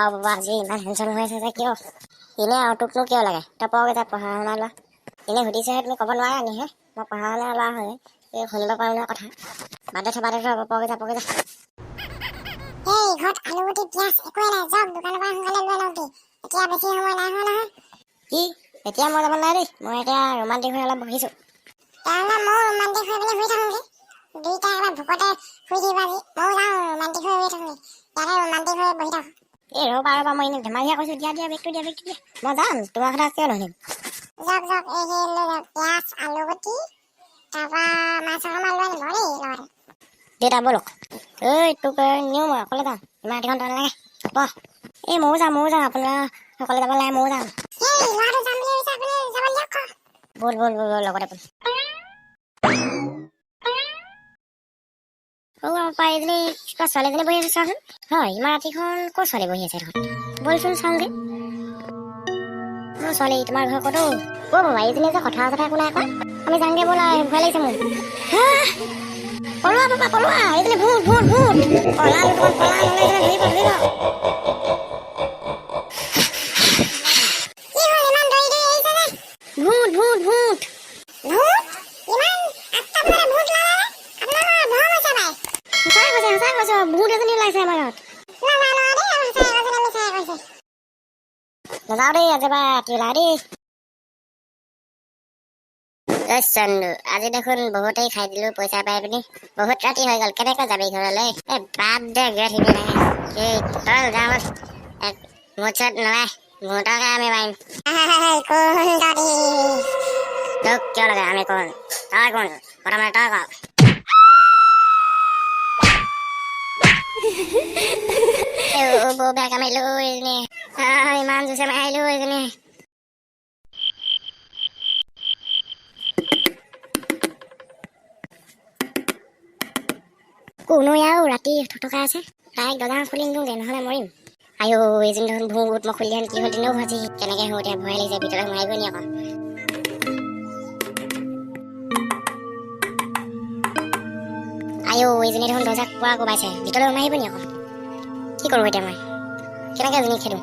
বাবা আজি ইমান হেনচন হৈ আছে যে কিয় এনে আৰু তোকনো কিয় লাগে তই পঢ় যা পঢ়া শুনা লোৱা এনে সুধিছেহে তুমি ক'ব নোৱাৰা নিহে মই পঢ়া শুনা লোৱা হয় এই শুনিব পাৰোঁ নহয় কথা বাদে পঢ় যা এই ঘৰত আলুগুটি পিঁয়াজ একোৱে নাই যাওক দোকানৰ পৰা সোনকালে লৈ লওঁগে এতিয়া বেছি সময় নাই হোৱা নহয় কি এতিয়া মই যাব নাই দেই মই এতিয়া ৰোমান্টিক হৈ অলপ বহিছোঁ তাৰমানে ময়ো ৰোমান্টিক হৈ পেলাই শুই থাকোঁগে দুইটা এবাৰ ভোকতে শুই থাকিব আজি ময়ো যাওঁ ৰোমান্টিক হৈ শুই থাকোঁগে ইয়াতে ৰোমান্টিক হৈ বহি থাকোঁ এই ৰ'বা মই এনেই ধেমালিহে কৈছোঁ দিয়া বেগটো দিয়া মই যাম তোমাৰ কথা কিয় নহৰিম যাওক এই সেই লৈ যাওক পিঁয়াজ আলুগুটি তাৰপৰা মাছ অকণমান লৈ আনিব দেই লগতে দেউতা ব'লক ঐ তোক নিওঁ মই অকলে যাওঁ ইমান ৰাতিখন তই নালাগে পঢ় এই ময়ো যাওঁ আপোনাৰ সকলে যাব লাগে ময়ো যাওঁ এই ল'ৰাটো যাম বুলি ভাবিছে আপুনি যাব দিয়ক ব'ল লগতে ব'ল আমাৰ এজনী কিবা ছোৱালীজনী বহি আছে চোৱাচোন হয় ইমান ৰাতিখন ক'ত ছোৱালী বহি আছে দেখোন ব'লচোন চাওঁগে ছোৱালী তোমাৰ ঘৰ ক'তো বাবা এইজনী যে কথা একো নাই কোৱা আমি যাওঁগে ব'লা ভয় লাগিছে মোৰ পলোৱা এইজনী ভূত পলা নহ'লে ধৰিব ভূত সঁচা ভূত এজনী ওলাইছে আমাৰ ঘৰত নাযাওঁ দেই আজি ৰাতি ওলা দেই চন্দু আজি দেখোন বহুতেই খাই দিলো পইচা পাই পিনি বহুত ৰাতি হৈ গ'ল কেনেকৈ যাবি ঘৰলৈ বাদ দে গৈ থাকিবি নাই তই যাওঁ মুঠ নলাই ভূতকে আমি পাৰিম তোক কিয় লাগে আমি কোন তই কোন প্ৰথমে তই ক বেয়া কামাৰিলো এজনী ইমান জোচে মাৰিলো এজনী কোনো আৰু ৰাতি থকাই আছে তাইক দৰ্জা খুলি নিদিওঁগে নহ'লে মৰিম আইঅ এইজনী দেখোন ভূত মই খুলি দিয়াহেঁতেন কি হ'ল তেনেও ভাজি কেনেকৈ হওঁ এতিয়া ভয় লাগিছে ভিতৰত সোমাই গৈ নি আকৌ আইঅ এইজনী দেখোন দৰ্জা পুৰা কোবাইছে ভিতৰলৈ সোমাই আহিব নি আকৌ কি কৰোঁ এতিয়া মই কেনেকৈ এজনী খেদোঁ